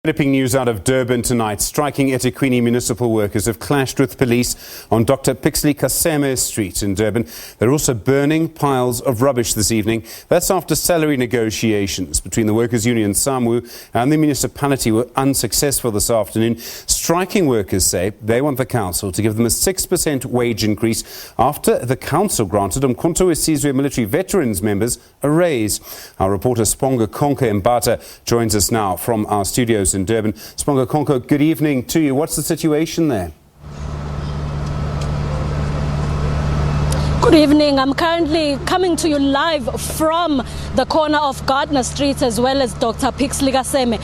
Developing news out of Durban tonight. Striking eThekwini municipal workers have clashed with police on Doctor Pixley Ka Seme Street in Durban. They're also burning piles of rubbish this evening. That's after salary negotiations between the workers' union SAMWU and the municipality were unsuccessful this afternoon. Striking workers say they want the council to give them a 6% wage increase after the council granted Umkhonto Wesizwe Military Veterans members a raise. Our reporter Sbongakonke Mbatha joins us now from our studios in Durban. Sbongakonke, good evening to you. What's the situation there? Good evening. I'm currently coming to you live from the corner of Gardner Street as well as Doctor Pixley Ka Seme.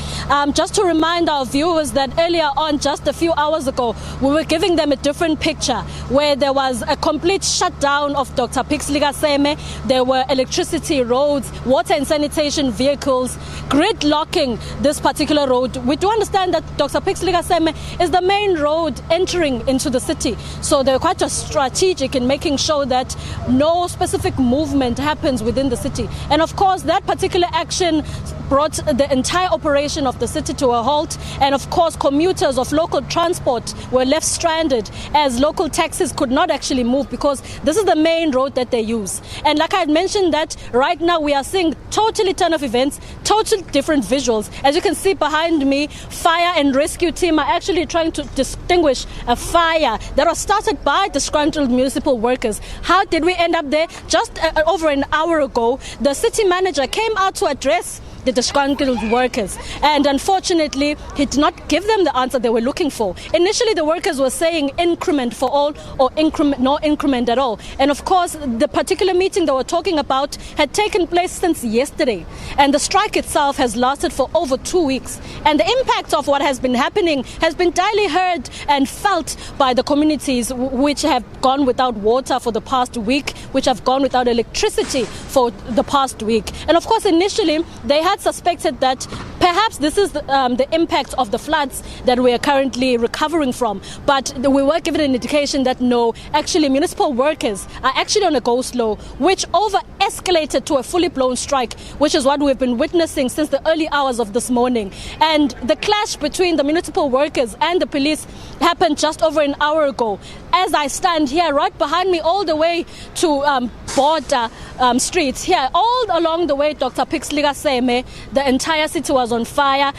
Just to remind our viewers that earlier on, just a few hours ago, we were giving them a different picture where there was a complete shutdown of Doctor Pixley Ka Seme. There were electricity, roads, water and sanitation vehicles gridlocking this particular road. We do understand that Doctor Pixley Ka Seme is the main road entering into the city. So they're quite strategic in making sure that no specific movement happens within the city. And of course, that particular action brought the entire operation of the city to a halt. And of course, commuters of local transport were left stranded as local taxis could not actually move because this is the main road that they use. And like I had mentioned, that right now we are seeing totally turn of events, totally different visuals. As you can see behind me, fire and rescue team are actually trying to distinguish a fire that was started by disgruntled municipal workers. How did we end up there? Just over an hour ago, the city manager came out to address the disgruntled workers, and unfortunately he did not give them the answer they were looking for. Initially the workers were saying increment for all or no increment at all, and of course the particular meeting they were talking about had taken place since yesterday, and the strike itself has lasted for over 2 weeks, and the impact of what has been happening has been daily heard and felt by the communities which have gone without water for the past week, which have gone without electricity for the past week. And of course initially they had suspected that perhaps this is the impact of the floods that we are currently recovering from. But we were given an indication that no, actually municipal workers are actually on a go-slow, which over-escalated to a fully blown strike, which is what we've been witnessing since the early hours of this morning. And the clash between the municipal workers and the police happened just over an hour ago. As I stand here, right behind me, all the way to border streets here, all along the way, Dr. Pixley Ka Seme, the entire city was on fire.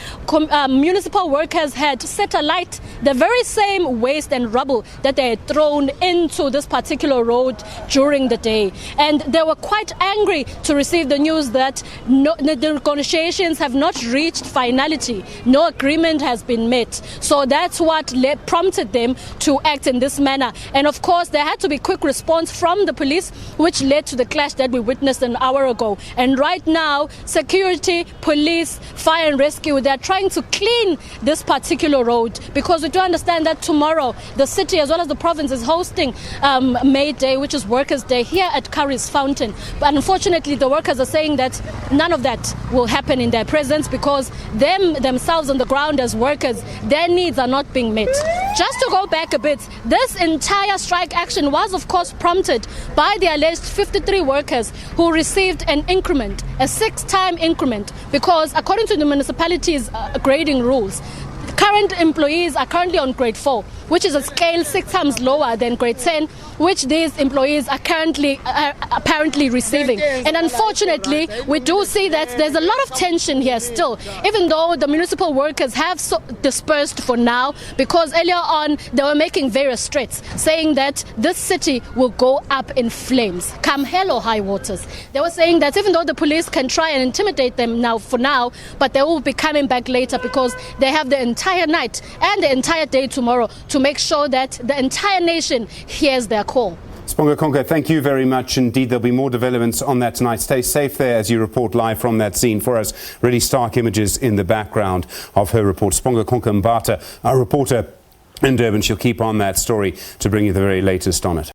Municipal workers had set alight the very same waste and rubble that they had thrown into this particular road during the day. And they were quite angry to receive the news that the negotiations have not reached finality. No agreement has been met. So that's what prompted them to act in this manner. And of course, there had to be quick response from the police, which led to the clash that we witnessed an hour ago. And right now, security, police, fire and rescue, they're trying to clean this particular road, because we do understand that tomorrow the city as well as the province is hosting May Day, which is Workers' Day, here at Curry's Fountain. But unfortunately, the workers are saying that none of that will happen in their presence, because themselves on the ground as workers, their needs are not being met. Just to go back a bit, this entire strike action was of course prompted by the alleged 53 workers who received an increment, a 6-time increment, because according to the municipality's grading rules, current employees are currently on grade 4, which is a scale 6 times lower than grade 10, which these employees are currently apparently receiving. And unfortunately, we do see that there's a lot of tension here still, even though the municipal workers have dispersed for now, because earlier on they were making various threats, saying that this city will go up in flames, come hell or high waters. They were saying that even though the police can try and intimidate them now for now, but they will be coming back later, because they have the entire night and the entire day tomorrow to make sure that the entire nation hears their call. Sbongakonke, thank you very much indeed. There'll be more developments on that tonight. Stay safe there as you report live from that scene. For us, really stark images in the background of her report. Sbongakonke Mbatha, our reporter in Durban, she'll keep on that story to bring you the very latest on it.